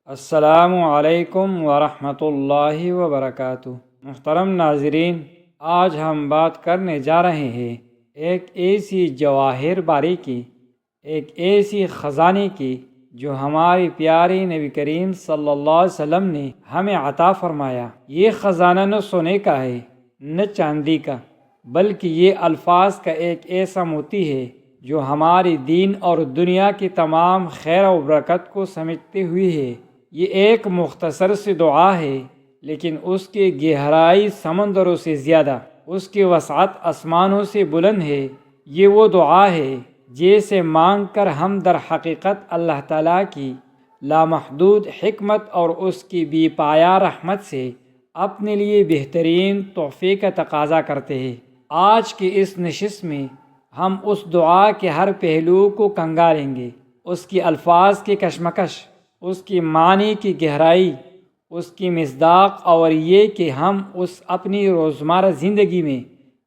السلام علیکم ورحمۃ اللہ وبرکاتہ۔ محترم ناظرین، آج ہم بات کرنے جا رہے ہیں ایک ایسی جواہر باری کی، ایک ایسی خزانے کی جو ہماری پیاری نبی کریم صلی اللہ علیہ وسلم نے ہمیں عطا فرمایا۔ یہ خزانہ نہ سونے کا ہے نہ چاندی کا، بلکہ یہ الفاظ کا ایک ایسا موتی ہے جو ہماری دین اور دنیا کی تمام خیر و برکت کو سمیٹتے ہوئے ہے۔ یہ ایک مختصر سی دعا ہے، لیکن اس کی گہرائی سمندروں سے زیادہ، اس کی وسعت آسمانوں سے بلند ہے۔ یہ وہ دعا ہے جسے مانگ کر ہم در حقیقت اللہ تعالیٰ کی لامحدود حکمت اور اس کی بے پایہ رحمت سے اپنے لیے بہترین تحفے کا تقاضا کرتے ہیں۔ آج کی اس نشست میں ہم اس دعا کے ہر پہلو کو کھنگالیں گے، اس کی الفاظ کی کشمکش، اس کی معنی کی گہرائی، اس کی مصداق، اور یہ کہ ہم اس اپنی روزمرہ زندگی میں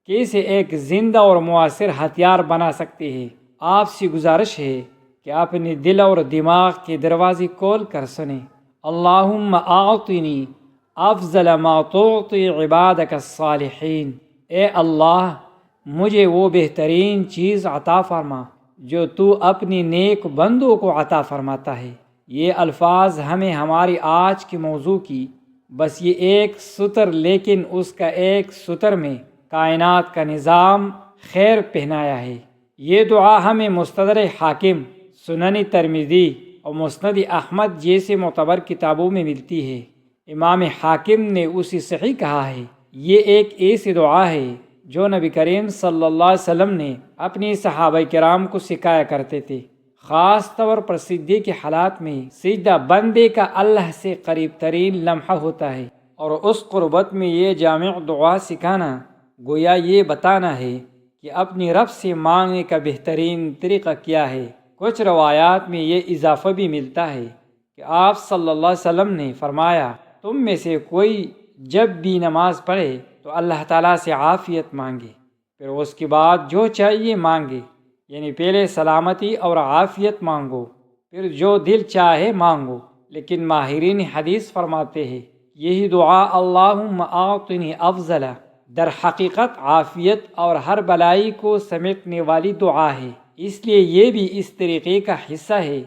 کیسے ایک زندہ اور مؤثر ہتھیار بنا سکتے ہیں۔ آپ سے گزارش ہے کہ اپنے دل اور دماغ کے دروازے کھول کر سنیں۔ اللہم اعطنی افضل ما تعطی عبادک الصالحین۔ اے اللہ، مجھے وہ بہترین چیز عطا فرما جو تو اپنی نیک بندوں کو عطا فرماتا ہے۔ یہ الفاظ ہمیں ہماری آج کے موضوع کی بس یہ ایک سطر، لیکن اس کا ایک سطر میں کائنات کا نظام خیر پہنایا ہے۔ یہ دعا ہمیں مستدرک حاکم، سنن ترمذی اور مسند احمد جیسے معتبر کتابوں میں ملتی ہے۔ امام حاکم نے اسے صحیح کہا ہے۔ یہ ایک ایسی دعا ہے جو نبی کریم صلی اللہ علیہ وسلم نے اپنی صحابہ کرام کو سکھایا کرتے تھے، خاص طور پر سجدے کے حالات میں۔ سجدہ بندے کا اللہ سے قریب ترین لمحہ ہوتا ہے، اور اس قربت میں یہ جامع دعا سکھانا گویا یہ بتانا ہے کہ اپنی رب سے مانگنے کا بہترین طریقہ کیا ہے۔ کچھ روایات میں یہ اضافہ بھی ملتا ہے کہ آپ صلی اللہ علیہ وسلم نے فرمایا، تم میں سے کوئی جب بھی نماز پڑھے تو اللہ تعالیٰ سے عافیت مانگے، پھر اس کے بعد جو چاہیے مانگے، یعنی پہلے سلامتی اور عافیت مانگو، پھر جو دل چاہے مانگو۔ لیکن ماہرین حدیث فرماتے ہیں یہی دعا اللہم اعطنی افضل در حقیقت عافیت اور ہر بلائی کو سمیٹنے والی دعا ہے، اس لیے یہ بھی اس طریقے کا حصہ ہے۔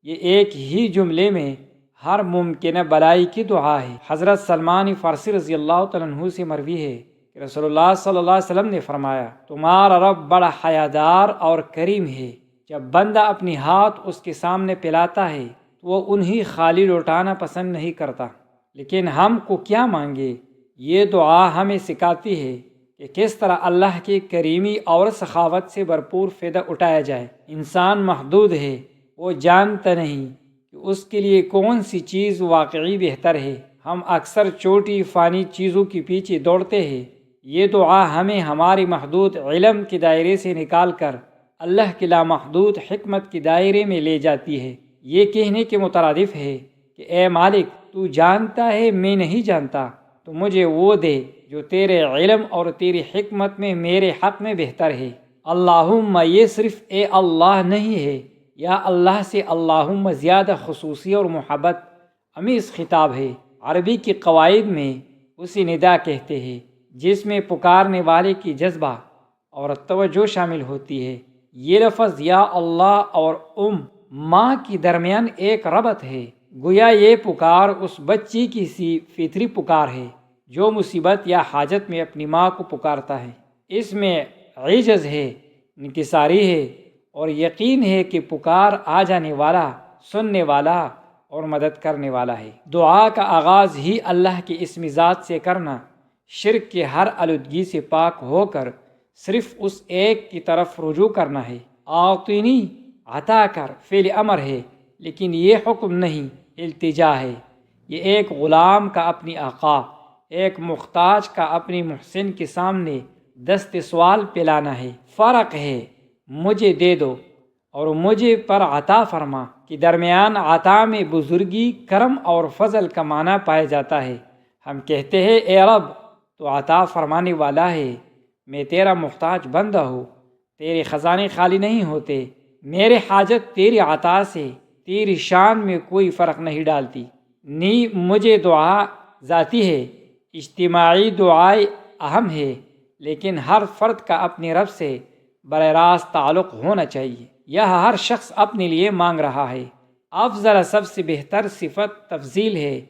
یہ ایک ہی جملے میں ہر ممکنہ بلائی کی دعا ہے۔ حضرت سلمان فارسی رضی اللہ تعالیٰ عنہ سے مروی ہے کہ رسول اللہ صلی اللہ علیہ وسلم نے فرمایا، تمہارا رب بڑا حیادار اور کریم ہے۔ جب بندہ اپنی ہاتھ اس کے سامنے پھیلاتا ہے تو وہ انہیں خالی لوٹانا پسند نہیں کرتا۔ لیکن ہم کو کیا مانگے؟ یہ دعا ہمیں سکھاتی ہے کہ کس طرح اللہ کی کریمی اور سخاوت سے بھرپور فائدہ اٹھایا جائے۔ انسان محدود ہے، وہ جانتا نہیں کہ اس کے لیے کون سی چیز واقعی بہتر ہے۔ ہم اکثر چھوٹی فانی چیزوں کے پیچھے دوڑتے ہیں۔ یہ دعا ہمیں ہماری محدود علم کے دائرے سے نکال کر اللہ کی لامحدود حکمت کے دائرے میں لے جاتی ہے۔ یہ کہنے کے مترادف ہے کہ اے مالک، تو جانتا ہے میں نہیں جانتا، تو مجھے وہ دے جو تیرے علم اور تیری حکمت میں میرے حق میں بہتر ہے۔ اللہم یہ صرف اے اللہ نہیں ہے، یا اللہ سے اللہم زیادہ خصوصی اور محبت امیز خطاب ہے۔ عربی کے قواعد میں اسے ندا کہتے ہیں، جس میں پکارنے والے کی جذبہ اور توجہ شامل ہوتی ہے۔ یہ لفظ یا اللہ اور ماں کے درمیان ایک ربط ہے، گویا یہ پکار اس بچی کی سی فطری پکار ہے جو مصیبت یا حاجت میں اپنی ماں کو پکارتا ہے۔ اس میں عجز ہے، انکساری ہے، اور یقین ہے کہ پکار آ جانے والا، سننے والا اور مدد کرنے والا ہے۔ دعا کا آغاز ہی اللہ کی اسم ذات سے کرنا، شرک کے ہر آلودگی سے پاک ہو کر صرف اس ایک کی طرف رجوع کرنا ہے۔ اعطنی عطا کر فعل امر ہے، لیکن یہ حکم نہیں، التجا ہے۔ یہ ایک غلام کا اپنی آقا، ایک محتاج کا اپنی محسن کے سامنے دست سوال پھیلانا ہے۔ فرق ہے مجھے دے دو اور مجھے پر عطا فرما کے درمیان۔ عطا میں بزرگی، کرم اور فضل کا معنی پایا جاتا ہے۔ ہم کہتے ہیں اے رب تو عطا فرمانے والا ہے، میں تیرا محتاج بندہ ہوں، تیرے خزانے خالی نہیں ہوتے، میرے حاجت تیری عطا سے، تیری شان میں کوئی فرق نہیں ڈالتی۔ نی مجھے دعا ذاتی ہے، اجتماعی دعائیں اہم ہے، لیکن ہر فرد کا اپنے رب سے براہ راست تعلق ہونا چاہیے۔ یہ ہر شخص اپنے لیے مانگ رہا ہے۔ افضل سب سے بہتر صفت تفضیل ہے،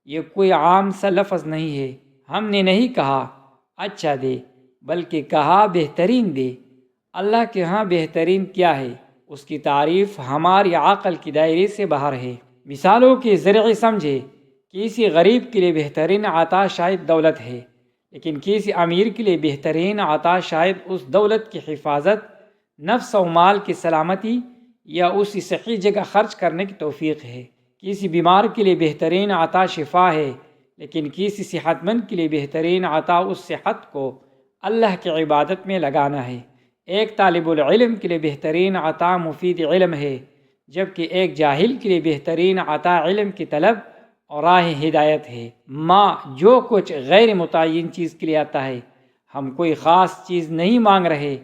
یہ کوئی عام سا لفظ نہیں ہے۔ ہم نے نہیں کہا اچھا دے، بلکہ کہا بہترین دے۔ اللہ کے ہاں بہترین کیا ہے، اس کی تعریف ہماری عقل کی دائرے سے باہر ہے۔ مثالوں کے ذریعے سمجھے، کسی غریب کے لیے بہترین عطا شاید دولت ہے، لیکن کسی امیر کے لیے بہترین عطا شاید اس دولت کی حفاظت، نفس و مال کی سلامتی یا اسی صحیح جگہ خرچ کرنے کی توفیق ہے۔ کسی بیمار کے لیے بہترین عطا شفا ہے، لیکن کسی صحت مند کے لیے بہترین عطا اس صحت کو اللہ کی عبادت میں لگانا ہے۔ ایک طالب العلم کے لیے بہترین عطا مفید علم ہے، جبکہ ایک جاہل کے لیے بہترین عطا علم کی طلب اور راہ ہدایت ہے۔ جو کچھ غیر متعین چیز کے لیے آتا ہے، ہم کوئی خاص چیز نہیں مانگ رہے،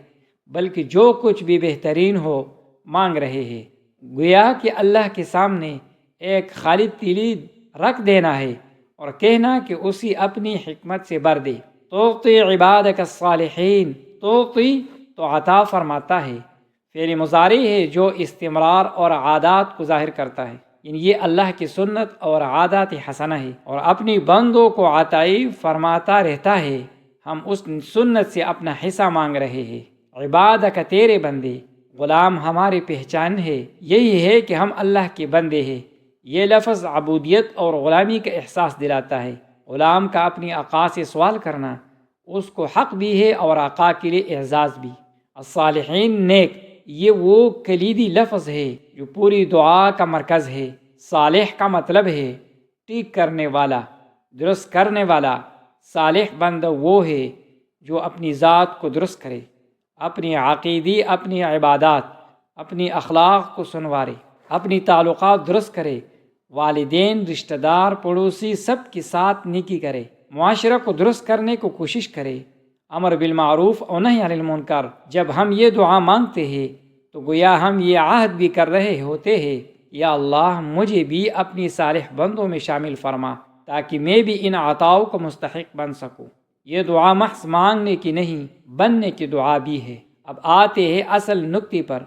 بلکہ جو کچھ بھی بہترین ہو مانگ رہے ہیں۔ گویا کہ اللہ کے سامنے ایک خالی تیلی رکھ دینا ہے اور کہنا کہ اسی اپنی حکمت سے بھر دے۔ توقی عبادک الصالحین، توقی تو عطا فرماتا ہے، فعل مضارع ہے جو استمرار اور عادات کو ظاہر کرتا ہے، یعنی یہ اللہ کی سنت اور عادات حسنہ ہے اور اپنی بندوں کو عطائی فرماتا رہتا ہے۔ ہم اس سنت سے اپنا حصہ مانگ رہے ہیں۔ عبادک تیرے بندے، غلام ہماری پہچان ہے، یہی ہے کہ ہم اللہ کے بندے ہیں۔ یہ لفظ عبودیت اور غلامی کا احساس دلاتا ہے۔ غلام کا اپنی آقا سے سوال کرنا اس کو حق بھی ہے اور آقا کے لیے اعزاز بھی۔ الصالحین نیک، یہ وہ کلیدی لفظ ہے جو پوری دعا کا مرکز ہے۔ صالح کا مطلب ہے ٹھیک کرنے والا، درست کرنے والا۔ صالح بندہ وہ ہے جو اپنی ذات کو درست کرے، اپنی عقیدی، اپنی عبادات، اپنی اخلاق کو سنوارے، اپنی تعلقات درست کرے، والدین، رشتہ دار، پڑوسی سب کے ساتھ نیکی کرے، معاشرہ کو درست کرنے کو کوشش کرے، امر بالمعروف اور نہی عن المنکر۔ جب ہم یہ دعا مانگتے ہیں تو گویا ہم یہ عہد بھی کر رہے ہوتے ہیں، یا اللہ مجھے بھی اپنی صالح بندوں میں شامل فرما تاکہ میں بھی ان عطاؤں کو مستحق بن سکوں۔ یہ دعا محض مانگنے کی نہیں، بننے کی دعا بھی ہے۔ اب آتے ہیں اصل نکتے پر۔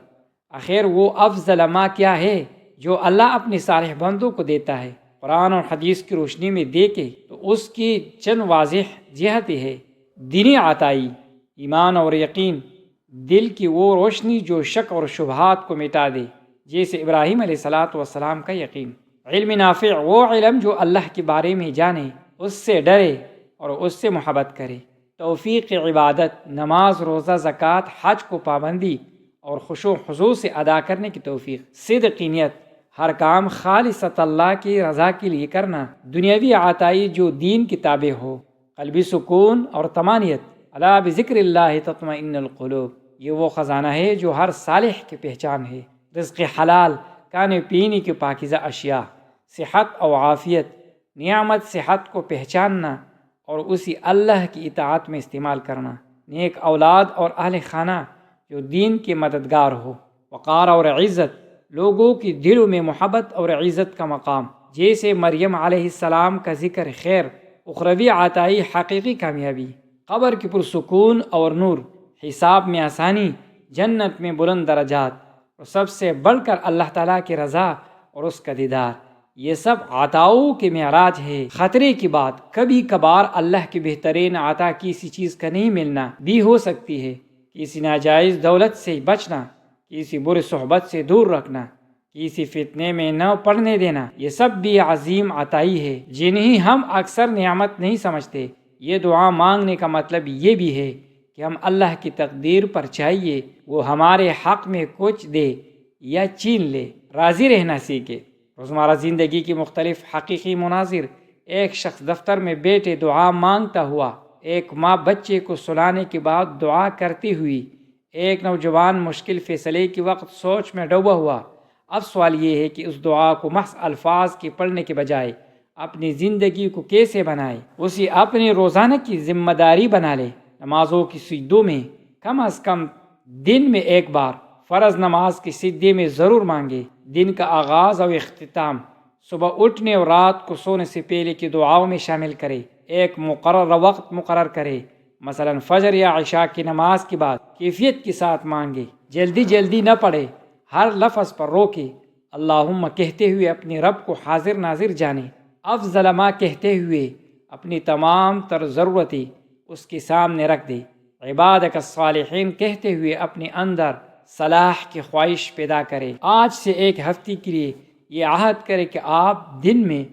آخر وہ افضل ما کیا ہے جو اللہ اپنے صالح بندوں کو دیتا ہے؟ قرآن اور حدیث کی روشنی میں دیکھے تو اس کی چند واضح جہتیں ہیں۔ دینی عطائی، ایمان اور یقین، دل کی وہ روشنی جو شک اور شبہات کو مٹا دے، جیسے ابراہیم علیہ السلام کا یقین۔ علم نافع، وہ علم جو اللہ کے بارے میں جانے، اس سے ڈرے اور اس سے محبت کرے۔ توفیق عبادت، نماز، روزہ، زکوٰۃ، حج کو پابندی اور خشوع خضوع سے ادا کرنے کی توفیق۔ صدق نیت، ہر کام خالصۃ اللہ کی رضا کے لیے کرنا۔ دنیاوی عطائی جو دین کی تابع ہو۔ قلبی سکون اور طمانینت، الا بذکر اللہ تطمئن القلوب، یہ وہ خزانہ ہے جو ہر صالح کی پہچان ہے۔ رزق حلال، کھانے پینے کی پاکیزہ اشیاء، صحت اور عافیت، نعمت صحت کو پہچاننا اور اسی اللہ کی اطاعت میں استعمال کرنا۔ نیک اولاد اور اہل خانہ جو دین کے مددگار ہو۔ وقار اور عزت، لوگوں کی دلوں میں محبت اور عزت کا مقام، جیسے مریم علیہ السلام کا ذکر خیر، اخروی عطائی، حقیقی کامیابی، قبر کی پرسکون اور نور، حساب میں آسانی، جنت میں بلند درجات، اور سب سے بڑھ کر اللہ تعالیٰ کی رضا اور اس کا دیدار۔ یہ سب عطاؤں کے معراج ہے۔ خطرے کی بات، کبھی کبھار اللہ کی بہترین عطا کسی چیز کا نہیں ملنا بھی ہو سکتی ہے۔ کسی ناجائز دولت سے بچنا، کسی بری صحبت سے دور رکھنا، کسی فتنے میں نہ پڑنے دینا، یہ سب بھی عظیم عطائی ہے جنہیں ہم اکثر نعمت نہیں سمجھتے۔ یہ دعا مانگنے کا مطلب یہ بھی ہے کہ ہم اللہ کی تقدیر پر چاہیے وہ ہمارے حق میں کچھ دے یا چھین لے، راضی رہنا سیکھے۔ روزمرہ زندگی کی مختلف حقیقی مناظر، ایک شخص دفتر میں بیٹھے دعا مانگتا ہوا، ایک ماں بچے کو سلانے کے بعد دعا کرتی ہوئی، ایک نوجوان مشکل فیصلے کے وقت سوچ میں ڈوبا ہوا۔ اب سوال یہ ہے کہ اس دعا کو محض الفاظ کے پڑھنے کے بجائے اپنی زندگی کو کیسے بنائے، اسے اپنی روزانہ کی ذمہ داری بنا لے۔ نمازوں کی سجدوں میں کم از کم دن میں ایک بار، فرض نماز کی سجدے میں ضرور مانگے۔ دن کا آغاز اور اختتام صبح اٹھنے اور رات کو سونے سے پہلے کی دعاؤں میں شامل کرے۔ ایک مقررہ وقت مقرر کرے، مثلا فجر یا عشاء کی نماز کے بعد کیفیت کے ساتھ مانگے، جلدی نہ پڑھے، ہر لفظ پر روکے، اللہم کہتے ہوئے اپنے رب کو حاضر ناظر جانے، افضل ما کہتے ہوئے اپنی تمام تر ضرورتیں اس کے سامنے رکھ دے، عبادک الصالحین کہتے ہوئے اپنے اندر صلاح کی خواہش پیدا کرے۔ آج سے ایک ہفتے کے لیے یہ عہد کرے کہ آپ دن میں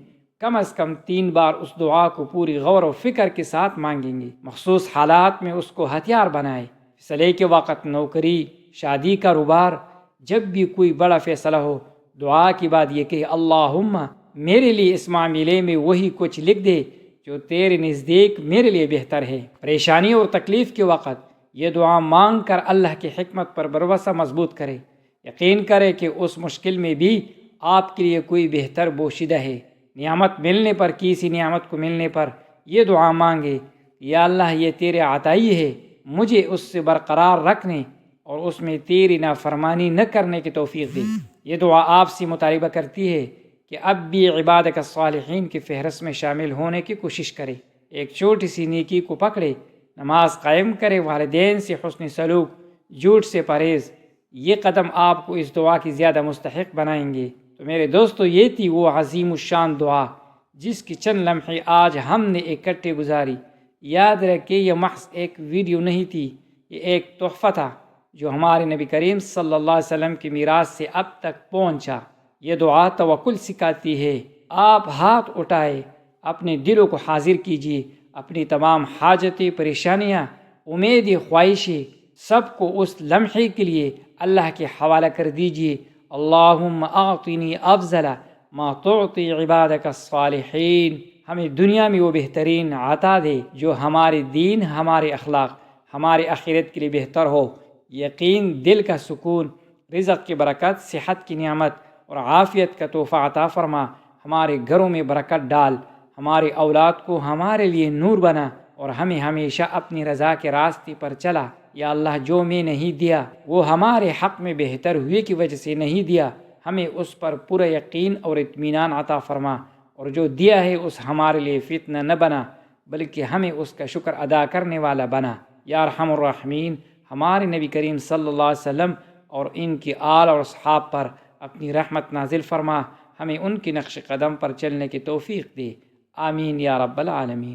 کم از کم 3 بار اس دعا کو پوری غور و فکر کے ساتھ مانگیں گے۔ مخصوص حالات میں اس کو ہتھیار بنائے، فیصلے کے وقت، نوکری، شادی، کاروبار، جب بھی کوئی بڑا فیصلہ ہو، دعا کے بعد یہ کہ اللہم میرے لیے اس معاملے میں وہی کچھ لکھ دے جو تیرے نزدیک میرے لیے بہتر ہے۔ پریشانی اور تکلیف کے وقت یہ دعا مانگ کر اللہ کی حکمت پر بھروسہ مضبوط کرے، یقین کرے کہ اس مشکل میں بھی آپ کے لیے کوئی بہتر پوشیدہ ہے۔ نعمت ملنے پر، کسی نعمت کو ملنے پر یہ دعا مانگے، یا اللہ یہ تیرے عطائی ہے، مجھے اس سے برقرار رکھنے اور اس میں تیری نافرمانی نہ کرنے کی توفیق دے۔ یہ دعا آپ سے مطالبہ کرتی ہے کہ اب بھی عبادک الصالحین کی فہرست میں شامل ہونے کی کوشش کرے، ایک چھوٹی سی نیکی کو پکڑے، نماز قائم کرے، والدین سے حسن سلوک، جھوٹ سے پرہیز۔ یہ قدم آپ کو اس دعا کی زیادہ مستحق بنائیں گے۔ تو میرے دوستو، یہ تھی وہ عظیم الشان دعا جس کی چند لمحے آج ہم نے اکٹھے گزاری۔ یاد رکھیں یہ محض ایک ویڈیو نہیں تھی، یہ ایک تحفہ تھا جو ہمارے نبی کریم صلی اللہ علیہ وسلم کی میراث سے اب تک پہنچا۔ یہ دعا توکل سکھاتی ہے۔ آپ ہاتھ اٹھائے، اپنے دلوں کو حاضر کیجیے، اپنی تمام حاجتیں، پریشانیاں، امیدیں، خواہشیں سب کو اس لمحے کے لیے اللہ کے حوالہ کر دیجیے۔ اللہم اعطنی افضل ما تعطی عبادک الصالحین، ہمیں دنیا میں وہ بہترین عطا دے جو ہمارے دین، ہمارے اخلاق، ہمارے آخرت کے لیے بہتر ہو۔ یقین، دل کا سکون، رزق کی برکت، صحت کی نعمت اور عافیت کا تحفہ عطا فرما۔ ہمارے گھروں میں برکت ڈال، ہمارے اولاد کو ہمارے لیے نور بنا، اور ہمیں ہمیشہ اپنی رضا کے راستے پر چلا۔ یا اللہ، جو میں نہیں دیا وہ ہمارے حق میں بہتر ہوئے کی وجہ سے نہیں دیا، ہمیں اس پر پورا یقین اور اطمینان عطا فرما، اور جو دیا ہے اس ہمارے لیے فتنہ نہ بنا بلکہ ہمیں اس کا شکر ادا کرنے والا بنا۔ یا ارحم الراحمین، ہمارے نبی کریم صلی اللہ علیہ وسلم اور ان کی آل اور اصحاب پر اپنی رحمت نازل فرما، ہمیں ان کی نقش قدم پر چلنے کی توفیق دے۔ آمین یا رب العالمین۔